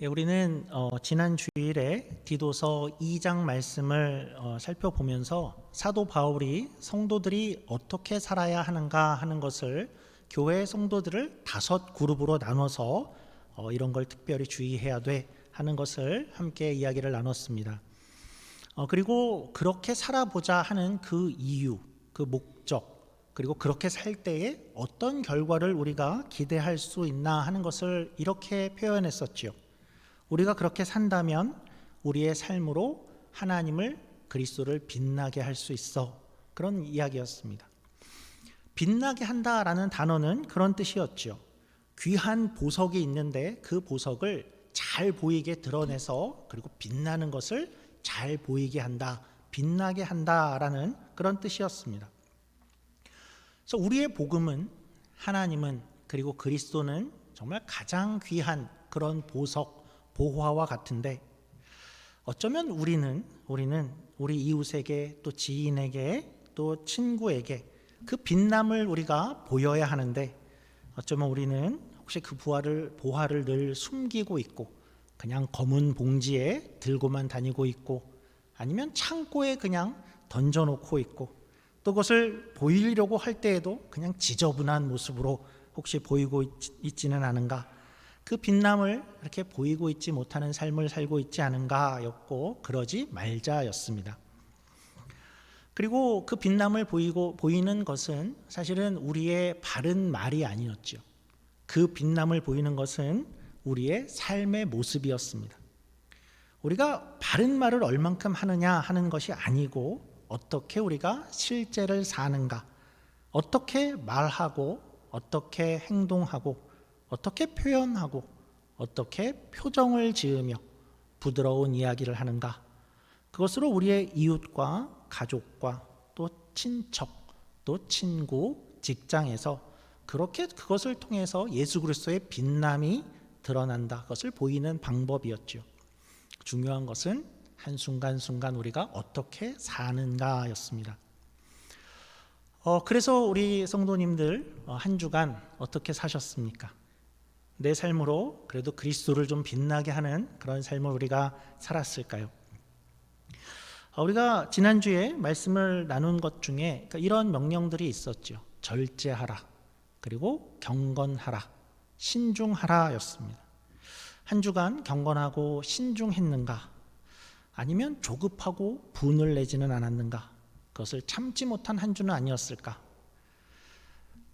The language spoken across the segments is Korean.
우리는 지난 주일에 디도서 2장 말씀을 살펴보면서 사도 바울이 성도들이 어떻게 살아야 하는가 하는 것을 교회 성도들을 5그룹으로 나눠서 이런 걸 특별히 주의해야 돼 하는 것을 함께 이야기를 나눴습니다. 그리고 그렇게 살아보자 하는 그 이유, 그 목적, 그리고 그렇게 살 때에 어떤 결과를 우리가 기대할 수 있나 하는 것을 이렇게 표현했었지요. 우리가 그렇게 산다면 우리의 삶으로 하나님을, 그리스도를 빛나게 할 수 있어. 그런 이야기였습니다. 빛나게 한다라는 단어는 그런 뜻이었죠. 귀한 보석이 있는데 그 보석을 잘 보이게 드러내서 그리고 빛나는 것을 잘 보이게 한다, 빛나게 한다라는 그런 뜻이었습니다. 그래서 우리의 복음은, 하나님은, 그리고 그리스도는 정말 가장 귀한 그런 보석, 보화와 같은데 어쩌면 우리는 우리 이웃에게, 또 지인에게, 또 친구에게 그 빛남을 우리가 보여야 하는데 어쩌면 우리는 혹시 그 보화를 늘 숨기고 있고 그냥 검은 봉지에 들고만 다니고 있고 아니면 창고에 그냥 던져놓고 있고 또 그것을 보이려고 할 때에도 그냥 지저분한 모습으로 혹시 보이고 있지는 않은가, 그 빛남을 이렇게 보이고 있지 못하는 삶을 살고 있지 않은가였고, 그러지 말자였습니다. 그리고 그 빛남을 보이는 것은 사실은 우리의 바른 말이 아니었죠. 그 빛남을 보이는 것은 우리의 삶의 모습이었습니다. 우리가 바른 말을 얼만큼 하느냐 하는 것이 아니고 어떻게 우리가 실제를 사는가, 어떻게 말하고 어떻게 행동하고 어떻게 표현하고 어떻게 표정을 지으며 부드러운 이야기를 하는가, 그것으로 우리의 이웃과 가족과 또 친척, 또 친구, 직장에서 그렇게 그것을 통해서 예수 그리스도의 빛남이 드러난다, 그것을 보이는 방법이었죠. 중요한 것은 한순간순간 우리가 어떻게 사는가였습니다. 그래서 우리 성도님들 한 주간 어떻게 사셨습니까? 내 삶으로 그래도 그리스도를 좀 빛나게 하는 그런 삶을 우리가 살았을까요? 우리가 지난주에 말씀을 나눈 것 중에 이런 명령들이 있었죠. 절제하라, 그리고 경건하라, 신중하라 였습니다. 한 주간 경건하고 신중했는가? 아니면 조급하고 분을 내지는 않았는가? 그것을 참지 못한 한 주는 아니었을까?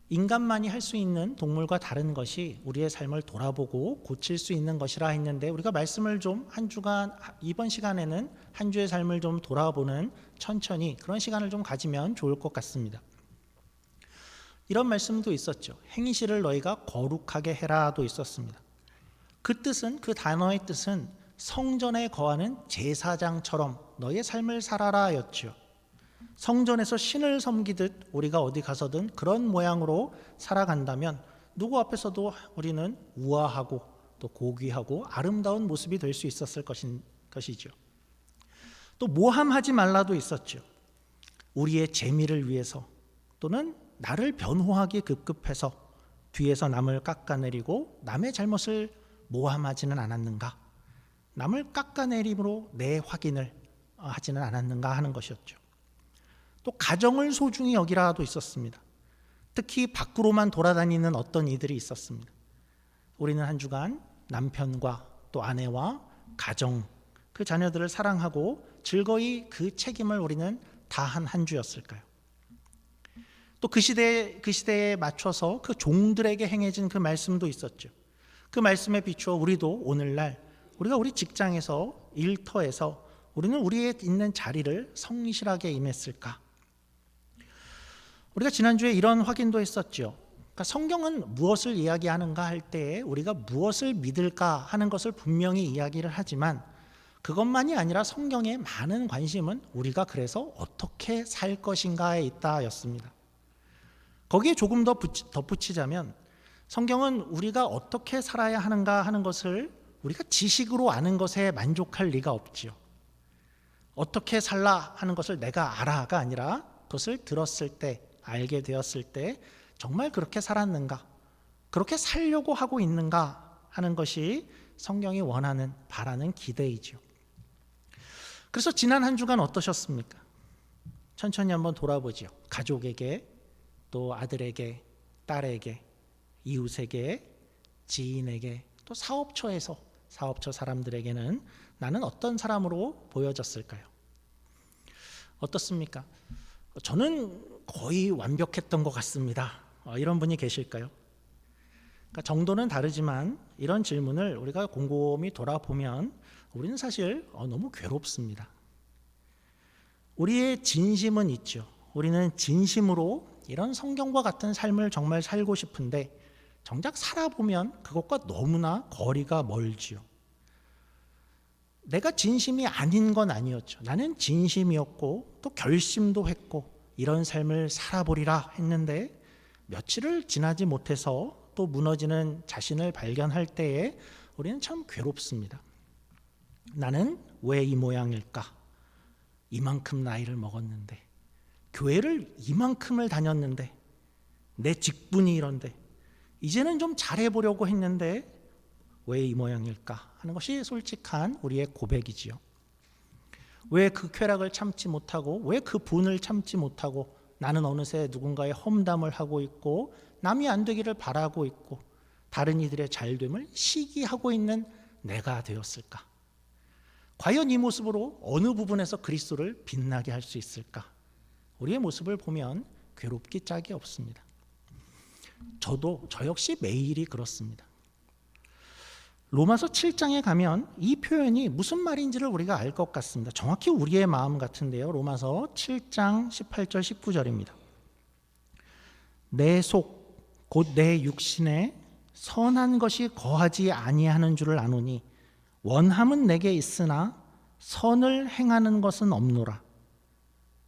인간만이 할 수 있는 동물과 다른 것이 우리의 삶을 돌아보고 고칠 수 있는 것이라 했는데, 우리가 말씀을 좀 한 주간, 이번 시간에는 한 주의 삶을 좀 돌아보는 천천히 그런 시간을 좀 가지면 좋을 것 같습니다. 이런 말씀도 있었죠. 행실을 너희가 거룩하게 해라도 있었습니다. 그 뜻은, 그 단어의 뜻은 성전에 거하는 제사장처럼 너희의 삶을 살아라 였죠. 성전에서 신을 섬기듯 우리가 어디 가서든 그런 모양으로 살아간다면 누구 앞에서도 우리는 우아하고 또 고귀하고 아름다운 모습이 될 수 있었을 것이죠. 또 모함하지 말라도 있었죠. 우리의 재미를 위해서 또는 나를 변호하기 급급해서 뒤에서 남을 깎아내리고 남의 잘못을 모함하지는 않았는가, 남을 깎아내림으로 내 확인을 하지는 않았는가 하는 것이었죠. 또 가정을 소중히 여기라도 있었습니다. 특히 밖으로만 돌아다니는 어떤 이들이 있었습니다. 우리는 한 주간 남편과 또 아내와 가정, 그 자녀들을 사랑하고 즐거이 그 책임을 우리는 다한 한 주였을까요? 또 그 시대에 맞춰서 그 종들에게 행해진 그 말씀도 있었죠. 그 말씀에 비추어 우리도 오늘날 우리가 우리 직장에서, 일터에서 우리는 우리의 있는 자리를 성실하게 임했을까? 우리가 지난주에 이런 확인도 했었죠. 그러니까 성경은 무엇을 이야기하는가 할 때에 우리가 무엇을 믿을까 하는 것을 분명히 이야기를 하지만 그것만이 아니라 성경의 많은 관심은 우리가 그래서 어떻게 살 것인가에 있다 였습니다. 거기에 조금 더 덧붙이자면 성경은 우리가 어떻게 살아야 하는가 하는 것을 우리가 지식으로 아는 것에 만족할 리가 없지요. 어떻게 살라 하는 것을 내가 알아가 아니라 그것을 들었을 때, 알게 되었을 때 정말 그렇게 살았는가, 그렇게 살려고 하고 있는가 하는 것이 성경이 원하는, 바라는 기대이죠. 그래서 지난 한 주간 어떠셨습니까? 천천히 한번 돌아보죠. 가족에게, 또 아들에게, 딸에게, 이웃에게, 지인에게, 또 사업처 사람들에게는 나는 어떤 사람으로 보여졌을까요? 어떻습니까? 저는 거의 완벽했던 것 같습니다. 이런 분이 계실까요? 그러니까 정도는 다르지만 이런 질문을 우리가 곰곰이 돌아보면 우리는 사실 너무 괴롭습니다. 우리의 진심은 있죠. 우리는 진심으로 이런 성경과 같은 삶을 정말 살고 싶은데 정작 살아보면 그것과 너무나 거리가 멀지요. 내가 진심이 아닌 건 아니었죠. 나는 진심이었고 또 결심도 했고 이런 삶을 살아보리라 했는데 며칠을 지나지 못해서 또 무너지는 자신을 발견할 때에 우리는 참 괴롭습니다. 나는 왜 이 모양일까? 이만큼 나이를 먹었는데, 교회를 이만큼을 다녔는데, 내 직분이 이런데, 이제는 좀 잘해보려고 했는데 왜 이 모양일까 하는 것이 솔직한 우리의 고백이지요. 왜 그 쾌락을 참지 못하고, 왜 그 분을 참지 못하고 나는 어느새 누군가의 험담을 하고 있고 남이 안 되기를 바라고 있고 다른 이들의 잘됨을 시기하고 있는 내가 되었을까? 과연 이 모습으로 어느 부분에서 그리스도를 빛나게 할 수 있을까? 우리의 모습을 보면 괴롭기 짝이 없습니다. 저 역시 매일이 그렇습니다. 로마서 7장에 가면 이 표현이 무슨 말인지를 우리가 알 것 같습니다. 정확히 우리의 마음 같은데요. 로마서 7장 18절 19절입니다. 내 속 곧 내 육신에 선한 것이 거하지 아니하는 줄을 아노니 원함은 내게 있으나 선을 행하는 것은 없노라.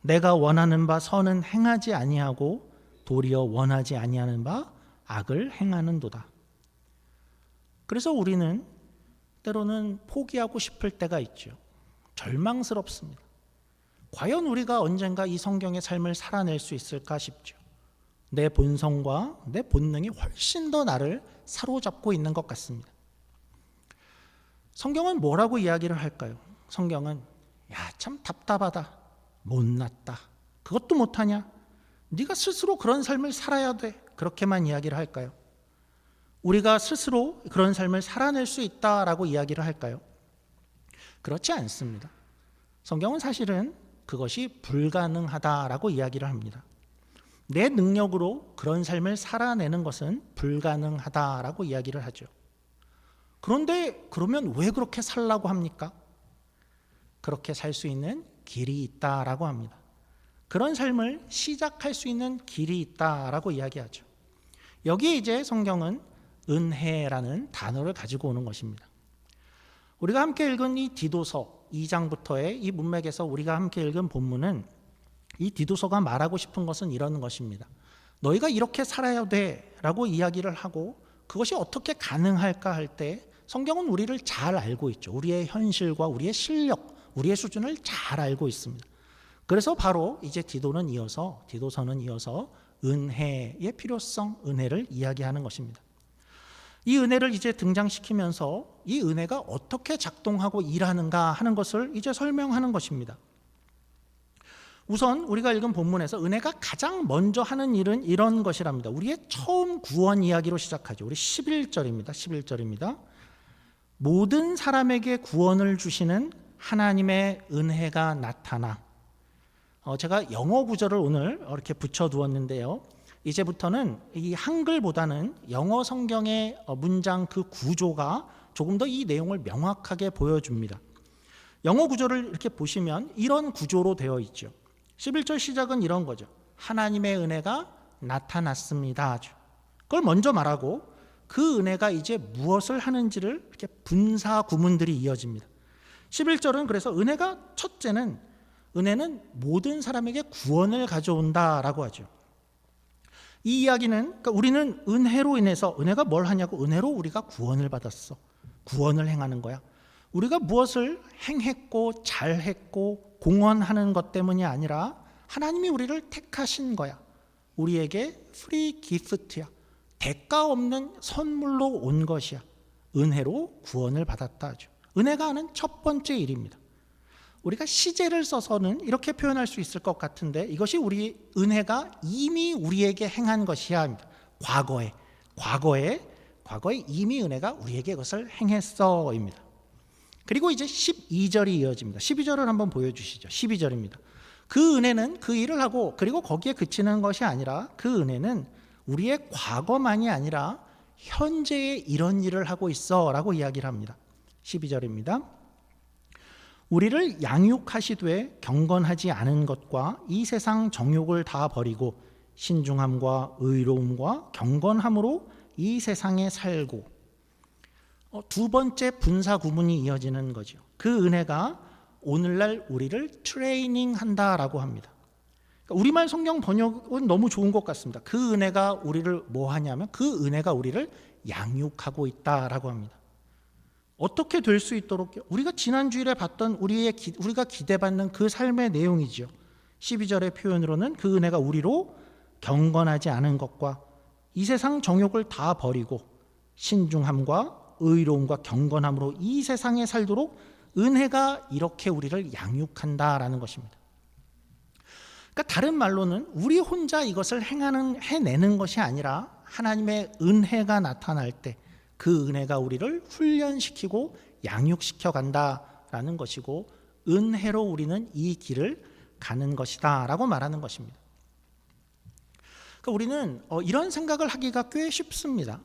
내가 원하는 바 선은 행하지 아니하고 도리어 원하지 아니하는 바 악을 행하는도다. 그래서 우리는 때로는 포기하고 싶을 때가 있죠. 절망스럽습니다. 과연 우리가 언젠가 이 성경의 삶을 살아낼 수 있을까 싶죠. 내 본성과 내 본능이 훨씬 더 나를 사로잡고 있는 것 같습니다. 성경은 뭐라고 이야기를 할까요? 성경은 참 답답하다, 못났다, 그것도 못하냐, 네가 스스로 그런 삶을 살아야 돼, 그렇게만 이야기를 할까요? 우리가 스스로 그런 삶을 살아낼 수 있다라고 이야기를 할까요? 그렇지 않습니다. 성경은 사실은 그것이 불가능하다라고 이야기를 합니다. 내 능력으로 그런 삶을 살아내는 것은 불가능하다라고 이야기를 하죠. 그런데 그러면 왜 그렇게 살라고 합니까? 그렇게 살 수 있는 길이 있다라고 합니다. 그런 삶을 시작할 수 있는 길이 있다라고 이야기하죠. 여기에 이제 성경은 은혜라는 단어를 가지고 오는 것입니다. 우리가 함께 읽은 이 디도서 2장부터의 이 문맥에서 우리가 함께 읽은 본문은 이 디도서가 말하고 싶은 것은 이런 것입니다. 너희가 이렇게 살아야 돼 라고 이야기를 하고 그것이 어떻게 가능할까 할 때 성경은 우리를 잘 알고 있죠. 우리의 현실과 우리의 실력, 우리의 수준을 잘 알고 있습니다. 그래서 바로 이제 디도서는 이어서 은혜의 필요성, 은혜를 이야기하는 것입니다. 이 은혜를 이제 등장시키면서 이 은혜가 어떻게 작동하고 일하는가 하는 것을 이제 설명하는 것입니다. 우선 우리가 읽은 본문에서 은혜가 가장 먼저 하는 일은 이런 것이랍니다. 우리의 처음 구원 이야기로 시작하죠. 우리 11절입니다. 모든 사람에게 구원을 주시는 하나님의 은혜가 나타나. 제가 영어 구절을 오늘 이렇게 붙여두었는데요. 이제부터는 이 한글보다는 영어 성경의 문장 그 구조가 조금 더 이 내용을 명확하게 보여줍니다. 영어 구조를 이렇게 보시면 이런 구조로 되어 있죠. 11절 시작은 이런 거죠. 하나님의 은혜가 나타났습니다. 그걸 먼저 말하고 그 은혜가 이제 무엇을 하는지를 이렇게 분사 구문들이 이어집니다. 11절은 그래서 은혜는 모든 사람에게 구원을 가져온다라고 하죠. 이 이야기는 그러니까 우리는 은혜로 인해서 은혜가 뭘 하냐고 은혜로 우리가 구원을 받았어. 구원을 행하는 거야. 우리가 무엇을 행했고 잘했고 공헌하는 것 때문이 아니라 하나님이 우리를 택하신 거야. 우리에게 프리 기프트야. 대가 없는 선물로 온 것이야. 은혜로 구원을 받았다 하죠. 은혜가 하는 첫 번째 일입니다. 우리가 시제를 써서는 이렇게 표현할 수 있을 것 같은데, 이것이 우리 은혜가 이미 우리에게 행한 것이야 합니다. 과거에 이미 은혜가 우리에게 그것을 행했어입니다. 그리고 이제 12절이 이어집니다. 12절을 한번 보여주시죠. 12절입니다. 그 은혜는 그 일을 하고, 그리고 거기에 그치는 것이 아니라, 그 은혜는 우리의 과거만이 아니라 현재에 이런 일을 하고 있어 라고 이야기를 합니다. 12절입니다. 우리를 양육하시되 경건하지 않은 것과 이 세상 정욕을 다 버리고 신중함과 의로움과 경건함으로 이 세상에 살고. 두 번째 분사 구문이 이어지는 거죠. 그 은혜가 오늘날 우리를 트레이닝한다라고 합니다. 우리말 성경 번역은 너무 좋은 것 같습니다. 그 은혜가 우리를 뭐 하냐면, 그 은혜가 우리를 양육하고 있다라고 합니다. 어떻게 될 수 있도록, 우리가 지난 주일에 봤던 우리가 기대받는 그 삶의 내용이죠. 12절의 표현으로는 그 은혜가 우리로 경건하지 않은 것과 이 세상 정욕을 다 버리고 신중함과 의로움과 경건함으로 이 세상에 살도록 은혜가 이렇게 우리를 양육한다라는 것입니다. 그러니까 다른 말로는 우리 혼자 이것을 해내는 것이 아니라 하나님의 은혜가 나타날 때 그 은혜가 우리를 훈련시키고 양육시켜 간다라는 것이고, 은혜로 우리는 이 길을 가는 것이다 라고 말하는 것입니다. 그러니까 우리는 이런 생각을 하기가 꽤 쉽습니다.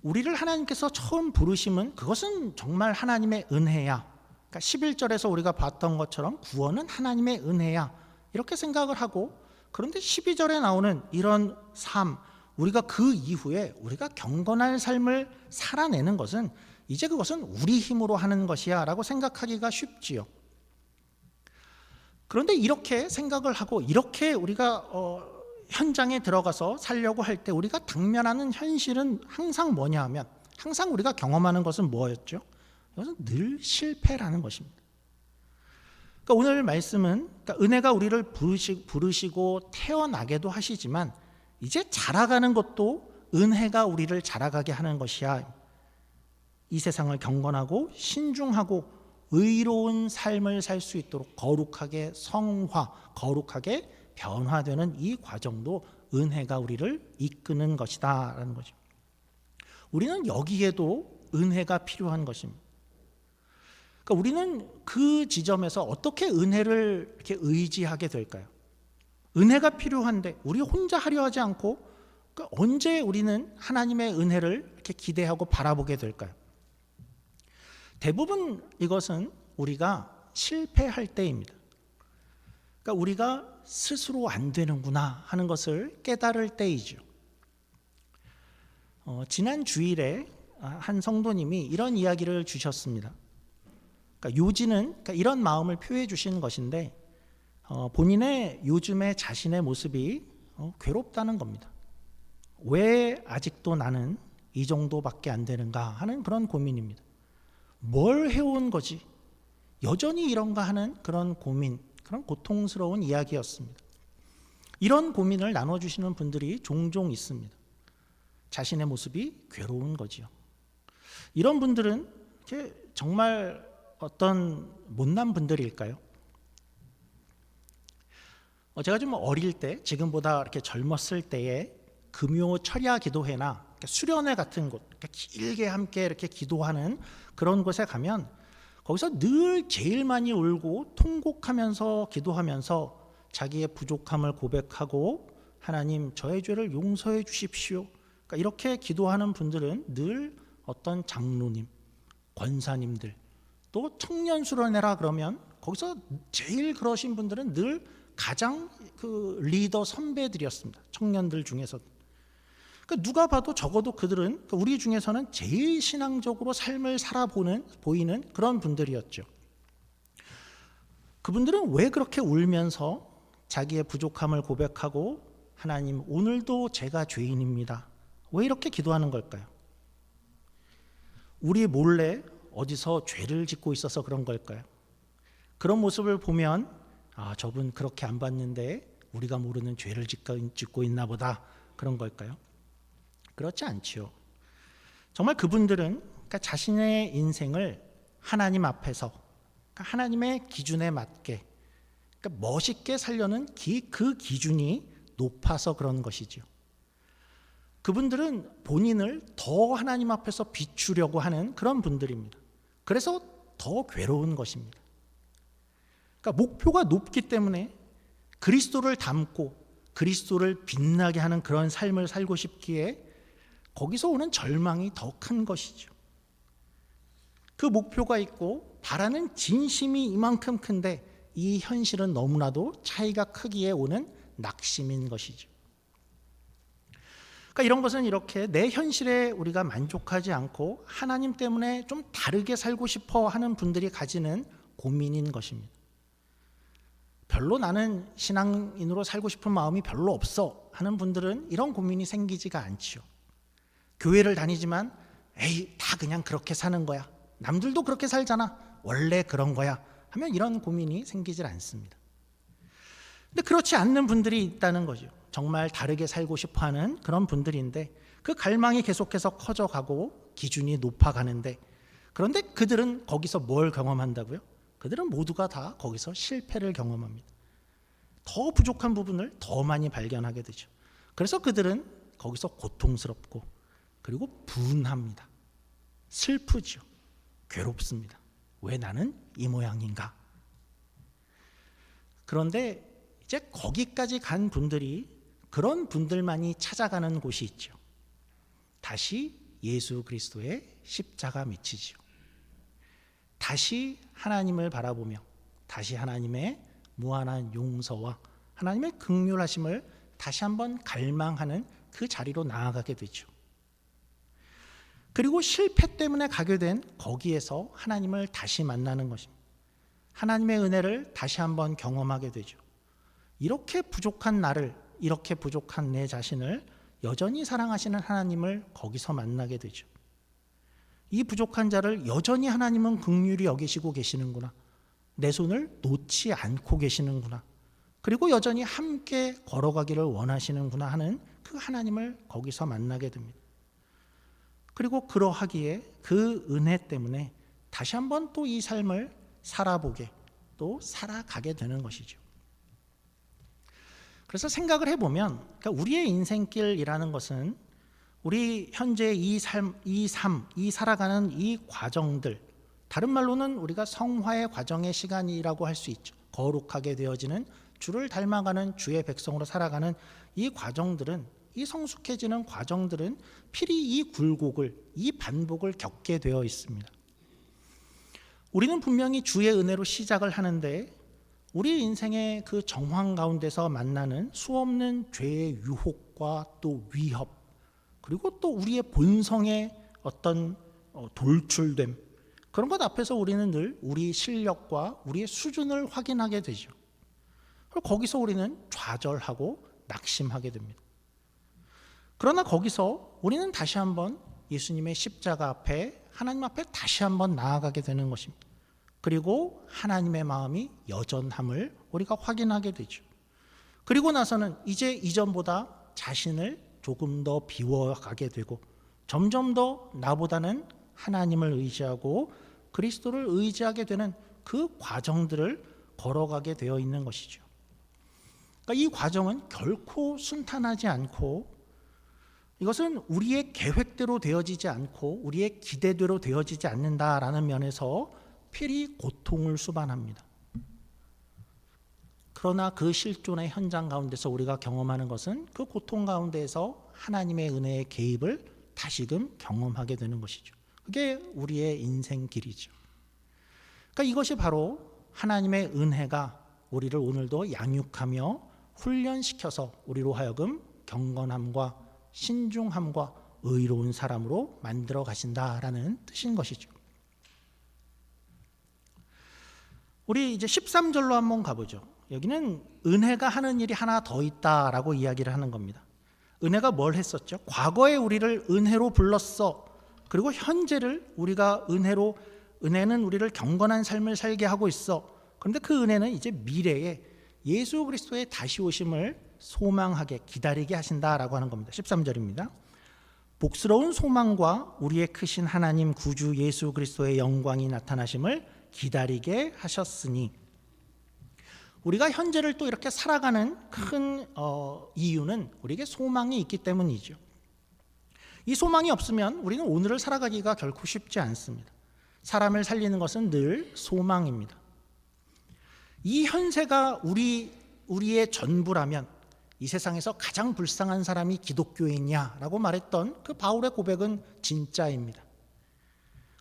우리를 하나님께서 처음 부르심은 그것은 정말 하나님의 은혜야. 그러니까 11절에서 우리가 봤던 것처럼 구원은 하나님의 은혜야, 이렇게 생각을 하고, 그런데 12절에 나오는 이런 삶, 우리가 그 이후에 우리가 경건할 삶을 살아내는 것은 이제 그것은 우리 힘으로 하는 것이야 라고 생각하기가 쉽지요. 그런데 이렇게 생각을 하고 이렇게 우리가 현장에 들어가서 살려고 할 때 우리가 당면하는 현실은 항상 뭐냐 하면, 항상 우리가 경험하는 것은 뭐였죠? 이것은 늘 실패라는 것입니다. 그러니까 오늘 말씀은, 그러니까 은혜가 우리를 부르시고 태어나게도 하시지만 이제 자라가는 것도 은혜가 우리를 자라가게 하는 것이야. 이 세상을 경건하고 신중하고 의로운 삶을 살 수 있도록 거룩하게 거룩하게 변화되는 이 과정도 은혜가 우리를 이끄는 것이다 라는 거죠. 우리는 여기에도 은혜가 필요한 것입니다. 그러니까 우리는 그 지점에서 어떻게 은혜를 이렇게 의지하게 될까요? 은혜가 필요한데 우리 혼자 하려 하지 않고, 그러니까 언제 우리는 하나님의 은혜를 이렇게 기대하고 바라보게 될까요? 대부분 이것은 우리가 실패할 때입니다. 그러니까 우리가 스스로 안 되는구나 하는 것을 깨달을 때이죠. 지난 주일에 한 성도님이 이런 이야기를 주셨습니다. 그러니까 요지는 이런 마음을 표해 주신 것인데, 본인의 요즘의 자신의 모습이 괴롭다는 겁니다. 왜 아직도 나는 이 정도밖에 안 되는가 하는 그런 고민입니다. 뭘 해온 거지? 여전히 이런가 하는 그런 고민, 그런 고통스러운 이야기였습니다. 이런 고민을 나눠주시는 분들이 종종 있습니다. 자신의 모습이 괴로운 거지요. 이런 분들은 정말 어떤 못난 분들일까요? 제가 좀 어릴 때, 지금보다 이렇게 젊었을 때에 금요 철야 기도회나 수련회 같은 곳, 길게 함께 이렇게 기도하는 그런 곳에 가면 거기서 늘 제일 많이 울고 통곡하면서 기도하면서 자기의 부족함을 고백하고 하나님 저의 죄를 용서해 주십시오. 그러니까 이렇게 기도하는 분들은 늘 어떤 장로님, 권사님들, 또 청년 수련회라 그러면 거기서 제일 그러신 분들은 늘 가장 그 리더 선배들이었습니다. 청년들 중에서. 그러니까 누가 봐도 적어도 그들은 우리 중에서는 제일 신앙적으로 삶을 보이는 그런 분들이었죠. 그분들은 왜 그렇게 울면서 자기의 부족함을 고백하고 하나님 오늘도 제가 죄인입니다, 왜 이렇게 기도하는 걸까요? 우리 몰래 어디서 죄를 짓고 있어서 그런 걸까요? 그런 모습을 보면 저분 그렇게 안 봤는데 우리가 모르는 죄를 짓고 있나 보다, 그런 걸까요? 그렇지 않지요. 정말 그분들은 그러니까 자신의 인생을 하나님 앞에서, 그러니까 하나님의 기준에 맞게, 그러니까 멋있게 살려는 그 기준이 높아서 그런 것이죠. 그분들은 본인을 더 하나님 앞에서 비추려고 하는 그런 분들입니다. 그래서 더 괴로운 것입니다. 그러니까 목표가 높기 때문에 그리스도를 닮고 그리스도를 빛나게 하는 그런 삶을 살고 싶기에 거기서 오는 절망이 더 큰 것이죠. 그 목표가 있고 바라는 진심이 이만큼 큰데 이 현실은 너무나도 차이가 크기에 오는 낙심인 것이죠. 그러니까 이런 것은 이렇게 내 현실에 우리가 만족하지 않고 하나님 때문에 좀 다르게 살고 싶어 하는 분들이 가지는 고민인 것입니다. 별로 나는 신앙인으로 살고 싶은 마음이 별로 없어 하는 분들은 이런 고민이 생기지가 않지요. 교회를 다니지만 에이, 다 그냥 그렇게 사는 거야. 남들도 그렇게 살잖아. 원래 그런 거야. 하면 이런 고민이 생기질 않습니다. 근데 그렇지 않는 분들이 있다는 거죠. 정말 다르게 살고 싶어 하는 그런 분들인데 그 갈망이 계속해서 커져가고 기준이 높아가는데, 그런데 그들은 거기서 뭘 경험한다고요? 그들은 모두가 다 거기서 실패를 경험합니다. 더 부족한 부분을 더 많이 발견하게 되죠. 그래서 그들은 거기서 고통스럽고 그리고 분합니다. 슬프죠. 괴롭습니다. 왜 나는 이 모양인가? 그런데 이제 거기까지 간 분들이, 그런 분들만이 찾아가는 곳이 있죠. 다시 예수 그리스도의 십자가 밑이죠. 다시 하나님을 바라보며 다시 하나님의 무한한 용서와 하나님의 긍휼하심을 다시 한번 갈망하는 그 자리로 나아가게 되죠. 그리고 실패 때문에 가게 된 거기에서 하나님을 다시 만나는 것입니다. 하나님의 은혜를 다시 한번 경험하게 되죠. 이렇게 부족한 나를, 이렇게 부족한 내 자신을 여전히 사랑하시는 하나님을 거기서 만나게 되죠. 이 부족한 자를 여전히 하나님은 긍휼히 여기시고 계시는구나. 내 손을 놓지 않고 계시는구나. 그리고 여전히 함께 걸어가기를 원하시는구나 하는 그 하나님을 거기서 만나게 됩니다. 그리고 그러하기에 그 은혜 때문에 다시 한번 또 이 삶을 살아보게, 또 살아가게 되는 것이죠. 그래서 생각을 해보면, 그러니까 우리의 인생길이라는 것은 우리 현재 이 살아가는 이 과정들, 다른 말로는 우리가 성화의 과정의 시간이라고 할 수 있죠. 거룩하게 되어지는, 주를 닮아가는 주의 백성으로 살아가는 이 과정들은, 이 성숙해지는 과정들은 필히 이 굴곡을, 이 반복을 겪게 되어 있습니다. 우리는 분명히 주의 은혜로 시작을 하는데 우리 인생의 그 정황 가운데서 만나는 수없는 죄의 유혹과 또 위협, 그리고 또 우리의 본성의 어떤 돌출됨, 그런 것 앞에서 우리는 늘 우리 실력과 우리의 수준을 확인하게 되죠. 그리고 거기서 우리는 좌절하고 낙심하게 됩니다. 그러나 거기서 우리는 다시 한번 예수님의 십자가 앞에, 하나님 앞에 다시 한번 나아가게 되는 것입니다. 그리고 하나님의 마음이 여전함을 우리가 확인하게 되죠. 그리고 나서는 이제 이전보다 자신을 조금 더 비워가게 되고 점점 더 나보다는 하나님을 의지하고 그리스도를 의지하게 되는 그 과정들을 걸어가게 되어 있는 것이죠. 그러니까 이 과정은 결코 순탄하지 않고, 이것은 우리의 계획대로 되어지지 않고 우리의 기대대로 되어지지 않는다라는 면에서 필히 고통을 수반합니다. 그러나 그 실존의 현장 가운데서 우리가 경험하는 것은 그 고통 가운데에서 하나님의 은혜의 개입을 다시금 경험하게 되는 것이죠. 그게 우리의 인생 길이죠. 그러니까 이것이 바로 하나님의 은혜가 우리를 오늘도 양육하며 훈련시켜서 우리로 하여금 경건함과 신중함과 의로운 사람으로 만들어 가신다라는 뜻인 것이죠. 우리 이제 13절로 한번 가보죠. 여기는 은혜가 하는 일이 하나 더 있다라고 이야기를 하는 겁니다. 은혜가 뭘 했었죠? 과거에 우리를 은혜로 불렀어. 그리고 현재를 우리가 은혜는 우리를 경건한 삶을 살게 하고 있어. 그런데 그 은혜는 이제 미래에 예수 그리스도의 다시 오심을 소망하게 기다리게 하신다라고 하는 겁니다. 13절입니다. 복스러운 소망과 우리의 크신 하나님 구주 예수 그리스도의 영광이 나타나심을 기다리게 하셨으니, 우리가 현재를 또 이렇게 살아가는 큰 이유는 우리에게 소망이 있기 때문이죠. 이 소망이 없으면 우리는 오늘을 살아가기가 결코 쉽지 않습니다. 사람을 살리는 것은 늘 소망입니다. 이 현세가 우리의 전부라면 이 세상에서 가장 불쌍한 사람이 기독교인이야라고 말했던 그 바울의 고백은 진짜입니다.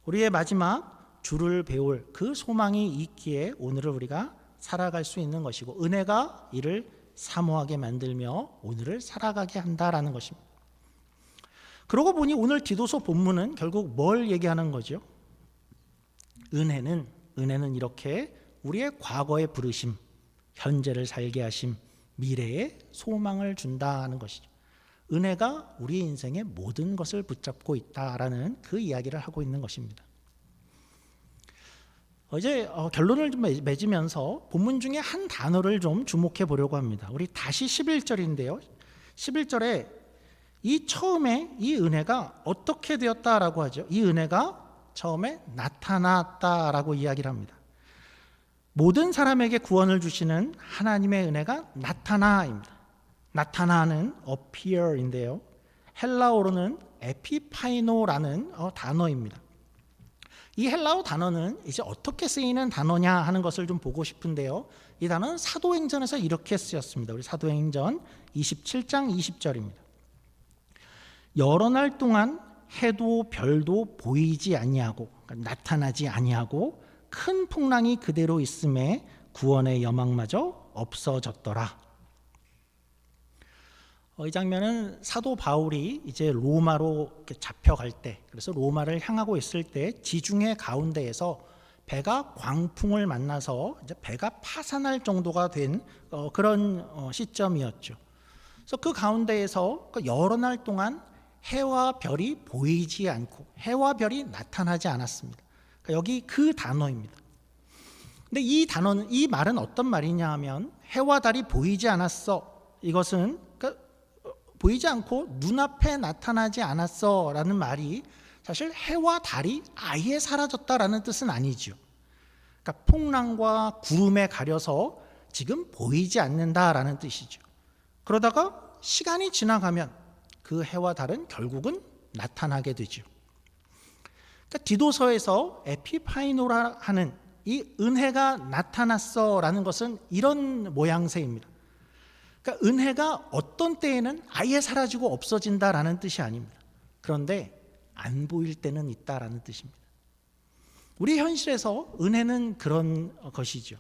우리의 마지막 주를 배울 그 소망이 있기에 오늘을 우리가 살아갈 수 있는 것이고, 은혜가 이를 사모하게 만들며 오늘을 살아가게 한다라는 것입니다. 그러고 보니 오늘 디도서 본문은 결국 뭘 얘기하는 거죠? 은혜는 이렇게 우리의 과거의 부르심, 현재를 살게 하심, 미래에 소망을 준다는 것이죠. 은혜가 우리 인생의 모든 것을 붙잡고 있다라는 그 이야기를 하고 있는 것입니다. 이제 결론을 좀 맺으면서 본문 중에 한 단어를 좀 주목해 보려고 합니다. 우리 다시 11절인데요. 11절에 이 처음에 이 은혜가 어떻게 되었다라고 하죠. 이 은혜가 처음에 나타났다라고 이야기를 합니다. 모든 사람에게 구원을 주시는 하나님의 은혜가 나타나입니다. 나타나는 appear인데요. 헬라어로는 에피파이노라는 단어입니다. 이 헬라어 단어는 이제 어떻게 쓰이는 단어냐 하는 것을 좀 보고 싶은데요. 이 단어는 사도행전에서 이렇게 쓰였습니다. 우리 사도행전 27장 20절입니다. 여러 날 동안 해도 별도 보이지 아니하고, 그러니까 나타나지 아니하고 큰 풍랑이 그대로 있음에 구원의 여망마저 없어졌더라. 이 장면은 사도 바울이 이제 로마로 잡혀갈 때, 그래서 로마를 향하고 있을 때 지중해 가운데에서 배가 광풍을 만나서 이제 배가 파산할 정도가 된 그런 시점이었죠. 그래서 그 가운데에서 여러 날 동안 해와 별이 보이지 않고 해와 별이 나타나지 않았습니다. 그러니까 여기 그 단어입니다. 근데 이 단어는, 이 말은 어떤 말이냐 하면, 해와 달이 보이지 않았어, 이것은 보이지 않고 눈앞에 나타나지 않았어 라는 말이 사실 해와 달이 아예 사라졌다라는 뜻은 아니죠. 그러니까 풍랑과 구름에 가려서 지금 보이지 않는다라는 뜻이죠. 그러다가 시간이 지나가면 그 해와 달은 결국은 나타나게 되죠. 그러니까 디도서에서 에피파이노라 하는 이 은혜가 나타났어 라는 것은 이런 모양새입니다. 그러니까 은혜가 어떤 때에는 아예 사라지고 없어진다라는 뜻이 아닙니다. 그런데 안 보일 때는 있다라는 뜻입니다. 우리 현실에서 은혜는 그런 것이죠.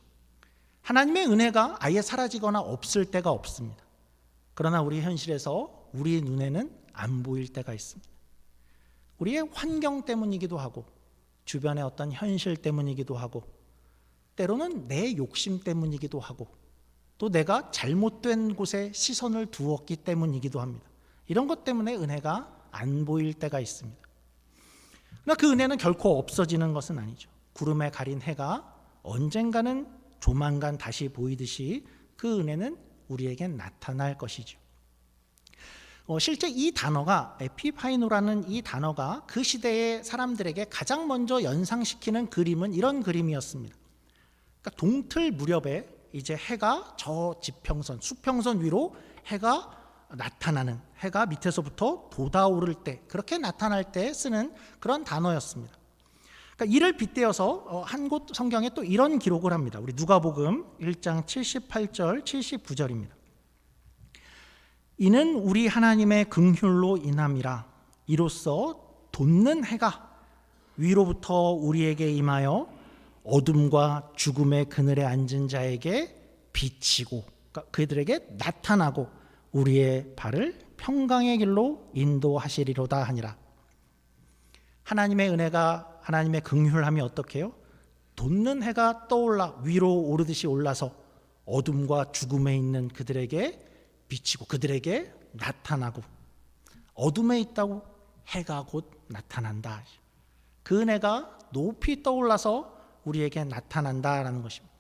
하나님의 은혜가 아예 사라지거나 없을 때가 없습니다. 그러나 우리 현실에서 우리 눈에는 안 보일 때가 있습니다. 우리의 환경 때문이기도 하고, 주변의 어떤 현실 때문이기도 하고, 때로는 내 욕심 때문이기도 하고, 또 내가 잘못된 곳에 시선을 두었기 때문이기도 합니다. 이런 것 때문에 은혜가 안 보일 때가 있습니다. 그러나 그 은혜는 결코 없어지는 것은 아니죠. 구름에 가린 해가 언젠가는 조만간 다시 보이듯이 그 은혜는 우리에겐 나타날 것이죠. 실제 이 단어가, 에피파이노라는 이 단어가 그 시대의 사람들에게 가장 먼저 연상시키는 그림은 이런 그림이었습니다. 그러니까 동틀 무렵에 이제 해가 저 지평선, 수평선 위로 해가 나타나는, 해가 밑에서부터 돋아오를 때, 그렇게 나타날 때 쓰는 그런 단어였습니다. 그러니까 이를 빗대어서 한 곳 성경에 또 이런 기록을 합니다. 우리 누가복음 1장 78절 79절입니다. 이는 우리 하나님의 긍휼로 인함이라. 이로써 돋는 해가 위로부터 우리에게 임하여 어둠과 죽음의 그늘에 앉은 자에게 비치고, 그러니까 그들에게 나타나고 우리의 발을 평강의 길로 인도하시리로다 하니라. 하나님의 은혜가, 하나님의 긍휼함이 어떻게 해요? 돋는 해가 떠올라 위로 오르듯이 올라서 어둠과 죽음에 있는 그들에게 비치고 그들에게 나타나고, 어둠에 있다고 해가 곧 나타난다. 그 은혜가 높이 떠올라서 우리에게 나타난다라는 것입니다.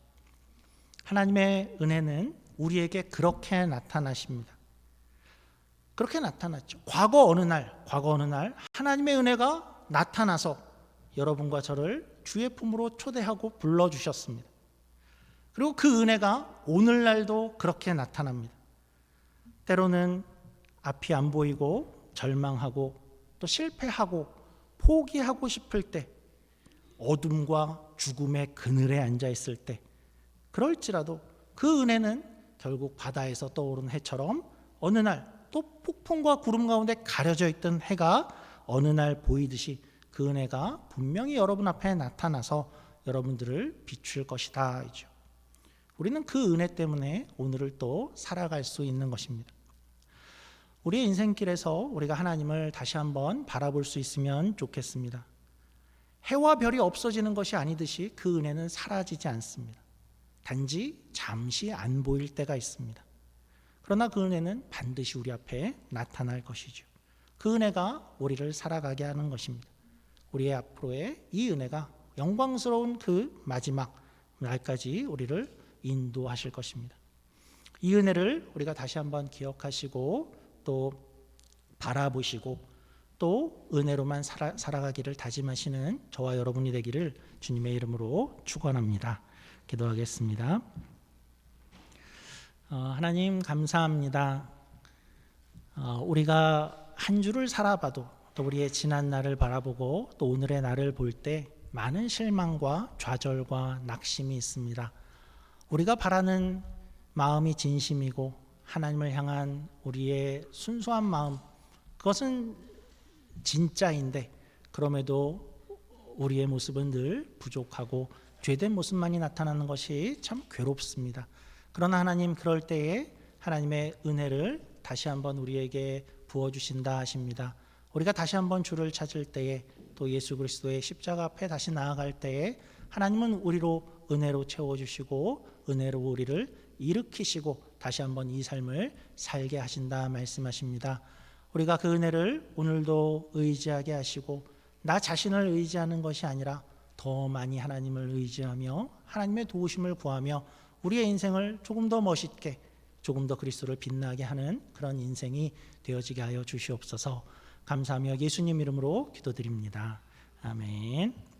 하나님의 은혜는 우리에게 그렇게 나타나십니다. 그렇게 나타났죠. 과거 어느 날 하나님의 은혜가 나타나서 여러분과 저를 주의 품으로 초대하고 불러주셨습니다. 그리고 그 은혜가 오늘날도 그렇게 나타납니다. 때로는 앞이 안 보이고 절망하고 또 실패하고 포기하고 싶을 때, 어둠과 죽음의 그늘에 앉아 있을 때, 그럴지라도 그 은혜는 결국 바다에서 떠오른 해처럼 어느 날 또 폭풍과 구름 가운데 가려져 있던 해가 어느 날 보이듯이 그 은혜가 분명히 여러분 앞에 나타나서 여러분들을 비출 것이다. 우리는 그 은혜 때문에 오늘을 또 살아갈 수 있는 것입니다. 우리의 인생길에서 우리가 하나님을 다시 한번 바라볼 수 있으면 좋겠습니다. 해와 별이 없어지는 것이 아니듯이 그 은혜는 사라지지 않습니다. 단지 잠시 안 보일 때가 있습니다. 그러나 그 은혜는 반드시 우리 앞에 나타날 것이죠. 그 은혜가 우리를 살아가게 하는 것입니다. 우리의 앞으로의 이 은혜가 영광스러운 그 마지막 날까지 우리를 인도하실 것입니다. 이 은혜를 우리가 다시 한번 기억하시고 또 바라보시고 또 은혜로만 살아가기를 다짐하시는 저와 여러분이 되기를 주님의 이름으로 축원합니다. 기도하겠습니다. 하나님 감사합니다. 우리가 한 주를 살아봐도 또 우리의 지난 날을 바라보고 또 오늘의 날을 볼 때 많은 실망과 좌절과 낙심이 있습니다. 우리가 바라는 마음이 진심이고 하나님을 향한 우리의 순수한 마음, 그것은 진짜인데 그럼에도 우리의 모습은 늘 부족하고 죄된 모습만이 나타나는 것이 참 괴롭습니다. 그러나 하나님, 그럴 때에 하나님의 은혜를 다시 한번 우리에게 부어주신다 하십니다. 우리가 다시 한번 주를 찾을 때에 또 예수 그리스도의 십자가 앞에 다시 나아갈 때에 하나님은 우리로 은혜로 채워주시고 은혜로 우리를 일으키시고 다시 한번 이 삶을 살게 하신다 말씀하십니다. 우리가 그 은혜를 오늘도 의지하게 하시고 나 자신을 의지하는 것이 아니라 더 많이 하나님을 의지하며 하나님의 도우심을 구하며 우리의 인생을 조금 더 멋있게, 조금 더 그리스도를 빛나게 하는 그런 인생이 되어지게 하여 주시옵소서. 감사하며 예수님 이름으로 기도드립니다. 아멘.